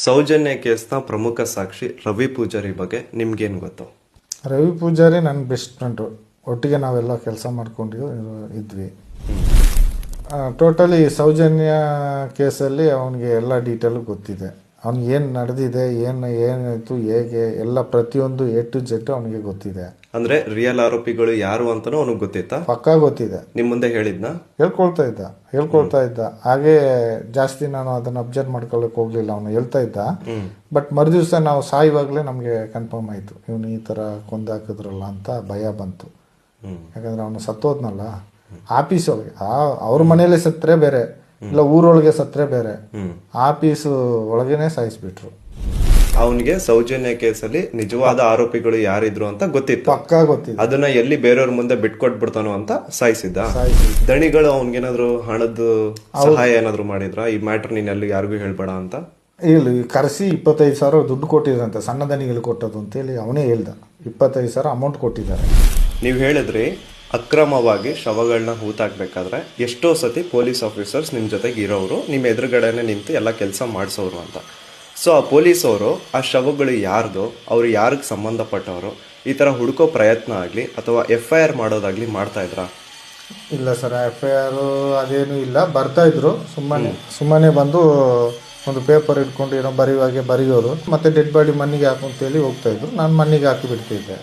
ಸೌಜನ್ಯ ಕೇಸ್ನ ಪ್ರಮುಖ ಸಾಕ್ಷಿ ರವಿ ಪೂಜಾರಿ ಬಗ್ಗೆ ನಿಮ್ಗೇನು ಗೊತ್ತು? ರವಿ ಪೂಜಾರಿ ನನ್ನ ಬೆಸ್ಟ್ ಫ್ರೆಂಡು. ಒಟ್ಟಿಗೆ ನಾವೆಲ್ಲ ಕೆಲಸ ಮಾಡ್ಕೊಂಡು ಇದ್ವಿ. ಟೋಟಲಿ ಸೌಜನ್ಯ ಕೇಸಲ್ಲಿ ಅವನಿಗೆ ಎಲ್ಲ ಡೀಟೇಲು ಗೊತ್ತಿದೆ. ಅವ್ನಿಗೆ ಏನು ನಡೆದಿದೆ, ಏನಾಯಿತು, ಹೇಗೆ ಎಲ್ಲ ಪ್ರತಿಯೊಂದು A to Z ಅವನಿಗೆ ಗೊತ್ತಿದೆ. ಅಂದ್ರೆ ರಿಯಲ್ ಆರೋಪಿಗಳು ಯಾರು ಅಂತಾನೂ ಅವನಿಗೆ ಗೊತ್ತಿತ್ತಾ? ಪಕ್ಕಾ ಗೊತ್ತಿದೆ. ನಿಮ್ ಮುಂದೆ ಹೇಳಿದ್ನಾ? ಹೇಳ್ಕೊಳ್ತಾ ಇದ್ದ. ಹಾಗೆ ಜಾಸ್ತಿ ನಾನು ಅದನ್ನು ಅಬ್ಸರ್ವ್ ಮಾಡ್ಕೊಳ್ಳೋಕೆ ಹೋಗ್ಲಿಲ್ಲ. ಅವನು ಹೇಳ್ತಾ ಇದ್ದ. ಬಟ್ ಮರುದಿವಸ ನಾವು ಸಾಯುವಾಗಲೇ ನಮಗೆ ಕನ್ಫರ್ಮ್ ಆಯಿತು, ಇವನು ಈ ಥರ ಕೊಂದಾಕಿದ್ರಲ್ಲ ಅಂತ ಭಯ ಬಂತು. ಯಾಕಂದ್ರೆ ಅವನು ಸತ್ತೋದ್ನಲ್ಲ ಆಫೀಸ್ ಒಳಗೆ. ಅವ್ರ ಮನೇಲಿ ಸತ್ತರೆ ಬೇರೆ, ಇಲ್ಲ ಊರೊಳಗೆ ಸತ್ತರೆ ಬೇರೆ, ಆಫೀಸು ಒಳಗೇನೆ ಸಾಯಿಸ್ಬಿಟ್ರು. ಅವನಿಗೆ ಸೌಜನ್ಯ ಕೇಸಲ್ಲಿ ನಿಜವಾದ ಆರೋಪಿಗಳು ಯಾರಿದ್ರು ಅಂತ ಗೊತ್ತಿತ್ತು, ಪಕ್ಕಾ ಗೊತ್ತಿತ್ತು. ಅದನ್ನ ಎಲ್ಲಿ ಬೇರೆಯವ್ರ ಮುಂದೆ ಬಿಟ್ಕೊಟ್ಬಿಡ್ತಾನೋ ಅಂತ ಸಾಯಿಸಿದ್ದ. ದಣಿಗಳು ಅವನ್ಗೇನಾದ್ರು ಹಣದ ಸಹಾಯ ಏನಾದ್ರು ಮಾಡಿದ್ರ, ಈ ಮ್ಯಾಟರ್ ನೀನ್ ಎಲ್ಲಿ ಯಾರಿಗೂ ಹೇಳ್ಬೇಡ ಅಂತ? ಇಲ್ಲಿ ಕರೆಸಿ 25,000 ದುಡ್ಡು ಕೊಟ್ಟಿದ್ರಂತೆ, ಸಣ್ಣ ದಣಿಗಳು ಕೊಟ್ಟದು ಅಂತೇಳಿ ಅವನೇ ಹೇಳ್ದ. 25,000 ಅಮೌಂಟ್ ಕೊಟ್ಟಿದ್ದಾರೆ. ನೀವು ಹೇಳಿದ್ರಿ ಅಕ್ರಮವಾಗಿ ಶವಗಳನ್ನ ಹೂತಾಕ್ಬೇಕಾದ್ರೆ ಎಷ್ಟೋ ಸತಿ ಪೊಲೀಸ್ ಆಫೀಸರ್ಸ್ ನಿಮ್ಮ ಜೊತೆಗೆ ಇರೋರು ನಿಮ್ಮ ಎದುರುಗಡೆನೆ ನಿಂತು ಎಲ್ಲ ಕೆಲಸ ಮಾಡಿಸೋರು ಅಂತ. ಸೊ ಆ ಪೊಲೀಸ್ ಅವರು ಆ ಶವಗಳು ಯಾರ್ದು, ಅವ್ರು ಯಾರಿಗೆ ಸಂಬಂಧಪಟ್ಟವರು, ಈ ಥರ ಹುಡುಕೋ ಪ್ರಯತ್ನ ಆಗಲಿ ಅಥವಾ FIR ಮಾಡೋದಾಗ್ಲಿ ಮಾಡ್ತಾ ಇದ್ರಾ? ಇಲ್ಲ ಸರ್, FIR ಅದೇನು ಇಲ್ಲ. ಬರ್ತಾಯಿದ್ರು, ಸುಮ್ಮನೆ ಬಂದು ಒಂದು ಪೇಪರ್ ಇಟ್ಕೊಂಡು ಏನೋ ಬರೆಯುವಾಗೆ ಬರೆಯೋರು, ಮತ್ತು ಡೆಡ್ ಬಾಡಿ ಮಣ್ಣಿಗೆ ಹಾಕು ಅಂತೇಳಿ ಹೋಗ್ತಾಯಿದ್ರು. ನಾನು ಮಣ್ಣಿಗೆ ಹಾಕಿ ಬಿಡ್ತಿದ್ದೆ.